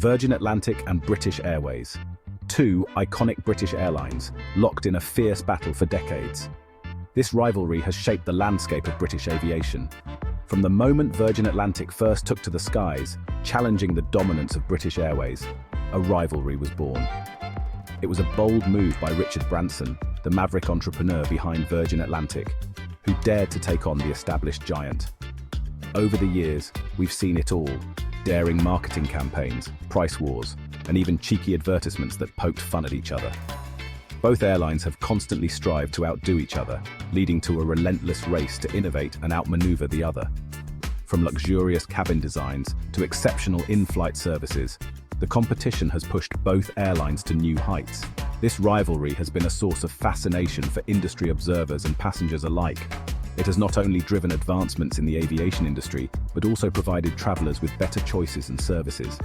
Virgin Atlantic and British Airways. Two iconic British airlines, locked in a fierce battle for decades. This rivalry has shaped the landscape of British aviation. From the moment Virgin Atlantic first took to the skies, challenging the dominance of British Airways, a rivalry was born. It was a bold move by Richard Branson, the maverick entrepreneur behind Virgin Atlantic, who dared to take on the established giant. Over the years, we've seen it all: daring marketing campaigns, price wars, and even cheeky advertisements that poked fun at each other. Both airlines have constantly strived to outdo each other, leading to a relentless race to innovate and outmaneuver the other. From luxurious cabin designs to exceptional in-flight services, the competition has pushed both airlines to new heights. This rivalry has been a source of fascination for industry observers and passengers alike. It has not only driven advancements in the aviation industry, but also provided travelers with better choices and services.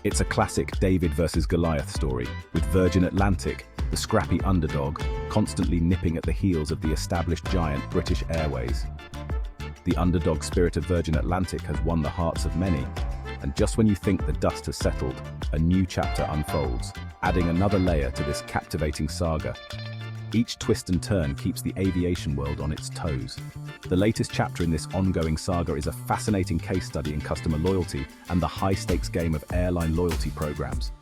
It's a classic David versus Goliath story, with Virgin Atlantic, the scrappy underdog, constantly nipping at the heels of the established giant British Airways. The underdog spirit of Virgin Atlantic has won the hearts of many, and just when you think the dust has settled, a new chapter unfolds, adding another layer to this captivating saga. Each twist and turn keeps the aviation world on its toes. The latest chapter in this ongoing saga is a fascinating case study in customer loyalty and the high-stakes game of airline loyalty programs.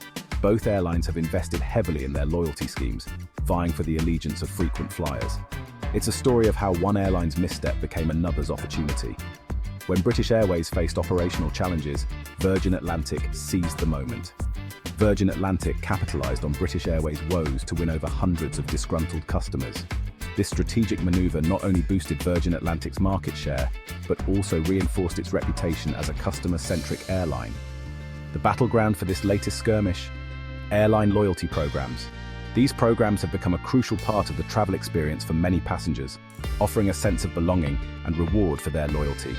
Both airlines have invested heavily in their loyalty schemes, vying for the allegiance of frequent flyers. It's a story of how one airline's misstep became another's opportunity. When British Airways faced operational challenges, Virgin Atlantic seized the moment. Virgin Atlantic capitalized on British Airways' woes to win over hundreds of disgruntled customers. This strategic maneuver not only boosted Virgin Atlantic's market share, but also reinforced its reputation as a customer-centric airline. The battleground for this latest skirmish? Airline loyalty programs. These programs have become a crucial part of the travel experience for many passengers, offering a sense of belonging and reward for their loyalty.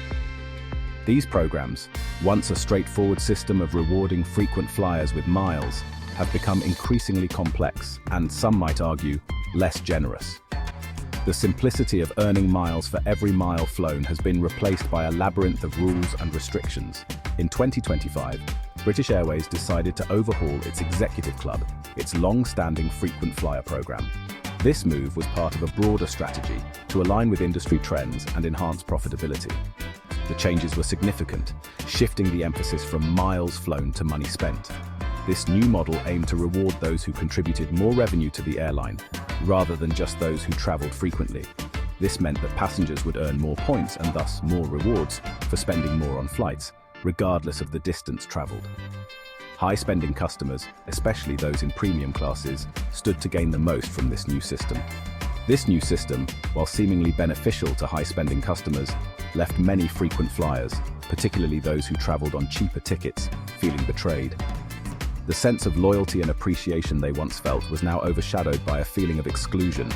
These programs, once a straightforward system of rewarding frequent flyers with miles, have become increasingly complex and, some might argue, less generous. The simplicity of earning miles for every mile flown has been replaced by a labyrinth of rules and restrictions. In 2025, British Airways decided to overhaul its Executive Club, its long-standing frequent flyer program. This move was part of a broader strategy to align with industry trends and enhance profitability. The changes were significant, shifting the emphasis from miles flown to money spent. This new model aimed to reward those who contributed more revenue to the airline, rather than just those who traveled frequently. This meant that passengers would earn more points and thus more rewards for spending more on flights, regardless of the distance traveled. High-spending customers, especially those in premium classes, stood to gain the most from this new system. This new system, while seemingly beneficial to high-spending customers, left many frequent flyers, particularly those who traveled on cheaper tickets, feeling betrayed. The sense of loyalty and appreciation they once felt was now overshadowed by a feeling of exclusion.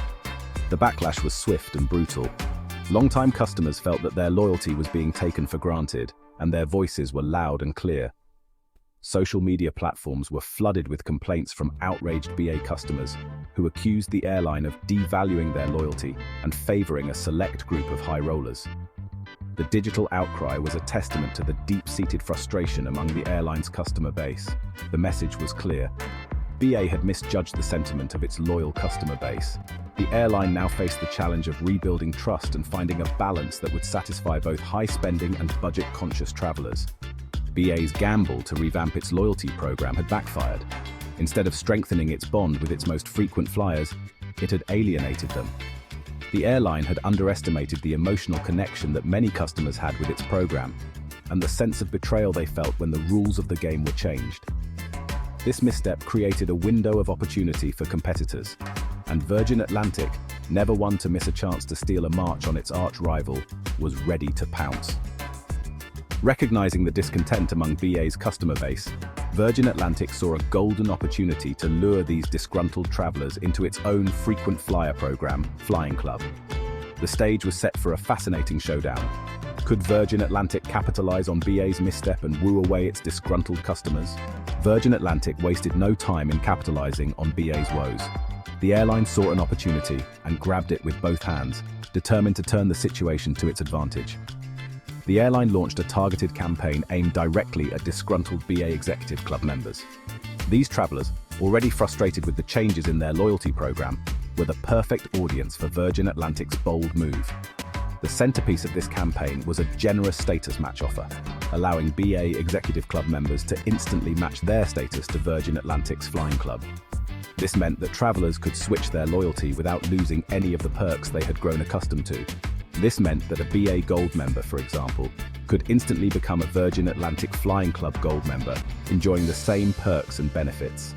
The backlash was swift and brutal. Long-time customers felt that their loyalty was being taken for granted, and their voices were loud and clear. Social media platforms were flooded with complaints from outraged BA customers who accused the airline of devaluing their loyalty and favoring a select group of high rollers. The digital outcry was a testament to the deep-seated frustration among the airline's customer base. The message was clear. BA had misjudged the sentiment of its loyal customer base. The airline now faced the challenge of rebuilding trust and finding a balance that would satisfy both high-spending and budget-conscious travelers. BA's gamble to revamp its loyalty program had backfired. Instead of strengthening its bond with its most frequent flyers, it had alienated them. The airline had underestimated the emotional connection that many customers had with its program, and the sense of betrayal they felt when the rules of the game were changed. This misstep created a window of opportunity for competitors, and Virgin Atlantic, never one to miss a chance to steal a march on its arch-rival, was ready to pounce. Recognizing the discontent among BA's customer base, Virgin Atlantic saw a golden opportunity to lure these disgruntled travelers into its own frequent flyer program, Flying Club. The stage was set for a fascinating showdown. Could Virgin Atlantic capitalize on BA's misstep and woo away its disgruntled customers? Virgin Atlantic wasted no time in capitalizing on BA's woes. The airline saw an opportunity and grabbed it with both hands, determined to turn the situation to its advantage. the airline launched a targeted campaign aimed directly at disgruntled BA Executive Club members. These travelers, already frustrated with the changes in their loyalty program, were the perfect audience for Virgin Atlantic's bold move. The centerpiece of this campaign was a generous status match offer, allowing BA Executive Club members to instantly match their status to Virgin Atlantic's flying club. This meant that travelers could switch their loyalty without losing any of the perks they had grown accustomed to. This meant that a BA Gold member, for example, could instantly become a Virgin Atlantic Flying Club Gold member, enjoying the same perks and benefits.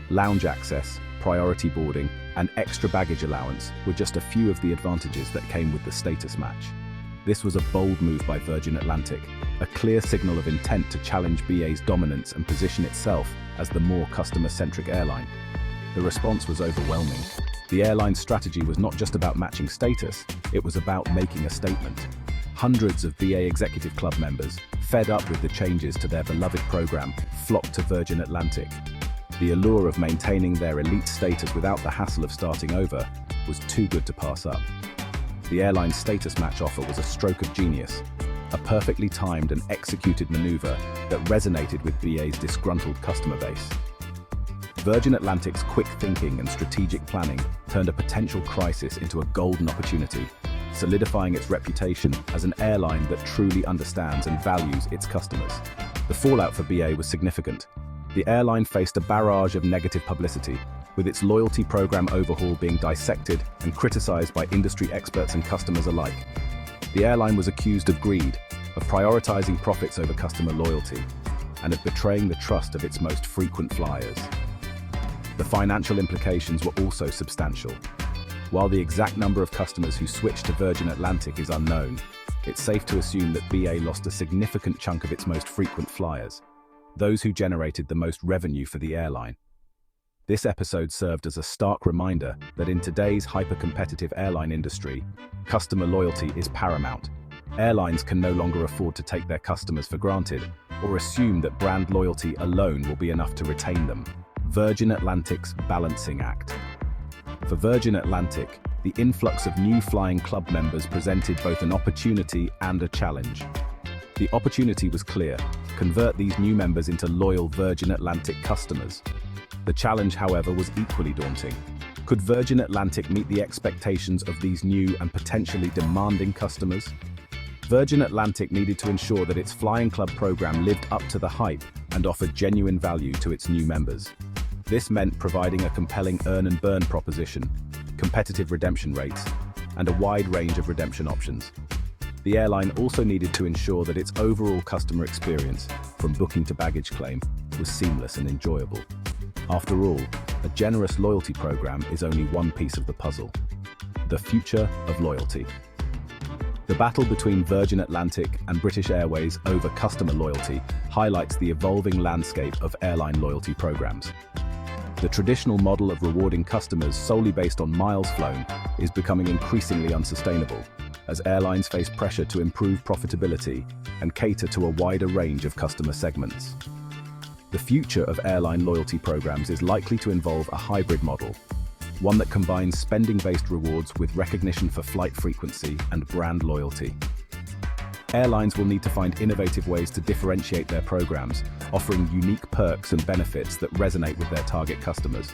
Lounge access, priority boarding, and extra baggage allowance were just a few of the advantages that came with the status match. This was a bold move by Virgin Atlantic, a clear signal of intent to challenge BA's dominance and position itself as the more customer-centric airline. The response was overwhelming. The airline's strategy was not just about matching status, it was about making a statement. Hundreds of BA Executive Club members, fed up with the changes to their beloved program, flocked to Virgin Atlantic. The allure of maintaining their elite status without the hassle of starting over was too good to pass up. The airline's status match offer was a stroke of genius, a perfectly timed and executed maneuver that resonated with BA's disgruntled customer base. Virgin Atlantic's quick thinking and strategic planning turned a potential crisis into a golden opportunity, solidifying its reputation as an airline that truly understands and values its customers. The fallout for BA was significant. The airline faced a barrage of negative publicity, with its loyalty program overhaul being dissected and criticized by industry experts and customers alike. The airline was accused of greed, of prioritizing profits over customer loyalty, and of betraying the trust of its most frequent flyers. The financial implications were also substantial. While the exact number of customers who switched to Virgin Atlantic is unknown, it's safe to assume that BA lost a significant chunk of its most frequent flyers, those who generated the most revenue for the airline. This episode served as a stark reminder that in today's hyper-competitive airline industry, customer loyalty is paramount. Airlines can no longer afford to take their customers for granted or assume that brand loyalty alone will be enough to retain them. Virgin Atlantic's balancing act. For Virgin Atlantic, the influx of new flying club members presented both an opportunity and a challenge. The opportunity was clear: convert these new members into loyal Virgin Atlantic customers. The challenge, however, was equally daunting. Could Virgin Atlantic meet the expectations of these new and potentially demanding customers? Virgin Atlantic needed to ensure that its flying club program lived up to the hype and offered genuine value to its new members. This meant providing a compelling earn and burn proposition, competitive redemption rates, and a wide range of redemption options. The airline also needed to ensure that its overall customer experience, from booking to baggage claim, was seamless and enjoyable. After all, a generous loyalty program is only one piece of the puzzle: the future of loyalty. The battle between Virgin Atlantic and British Airways over customer loyalty highlights the evolving landscape of airline loyalty programs. The traditional model of rewarding customers solely based on miles flown is becoming increasingly unsustainable, as airlines face pressure to improve profitability and cater to a wider range of customer segments. The future of airline loyalty programs is likely to involve a hybrid model, one that combines spending-based rewards with recognition for flight frequency and brand loyalty. Airlines will need to find innovative ways to differentiate their programs, offering unique perks and benefits that resonate with their target customers.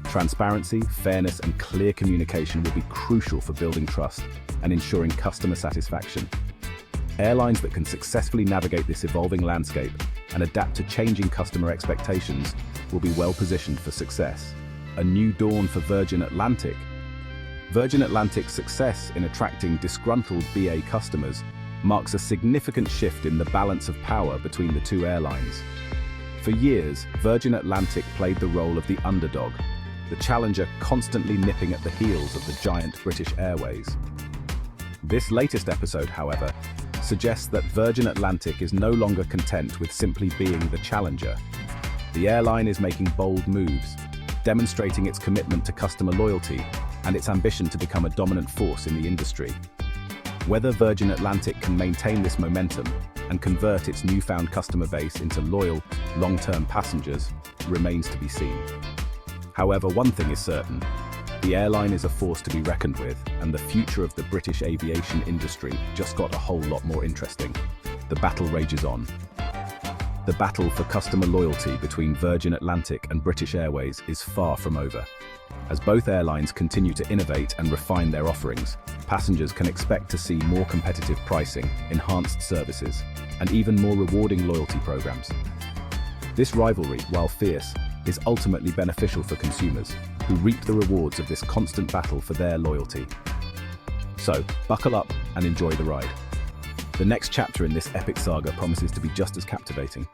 Transparency, fairness, and clear communication will be crucial for building trust and ensuring customer satisfaction. Airlines that can successfully navigate this evolving landscape and adapt to changing customer expectations will be well positioned for success. A new dawn for Virgin Atlantic. Virgin Atlantic's success in attracting disgruntled BA customers marks a significant shift in the balance of power between the two airlines. For years, Virgin Atlantic played the role of the underdog, the challenger constantly nipping at the heels of the giant British Airways. This latest episode, however, suggests that Virgin Atlantic is no longer content with simply being the challenger. The airline is making bold moves, demonstrating its commitment to customer loyalty and its ambition to become a dominant force in the industry. Whether Virgin Atlantic can maintain this momentum and convert its newfound customer base into loyal, long-term passengers remains to be seen. However, one thing is certain: The airline is a force to be reckoned with, and the future of the British aviation industry just got a whole lot more interesting. The battle rages on. The battle for customer loyalty between Virgin Atlantic and British Airways is far from over. As both airlines continue to innovate and refine their offerings, passengers can expect to see more competitive pricing, enhanced services, and even more rewarding loyalty programs. This rivalry, while fierce, is ultimately beneficial for consumers, who reap the rewards of this constant battle for their loyalty. So, buckle up and enjoy the ride. The next chapter in this epic saga promises to be just as captivating.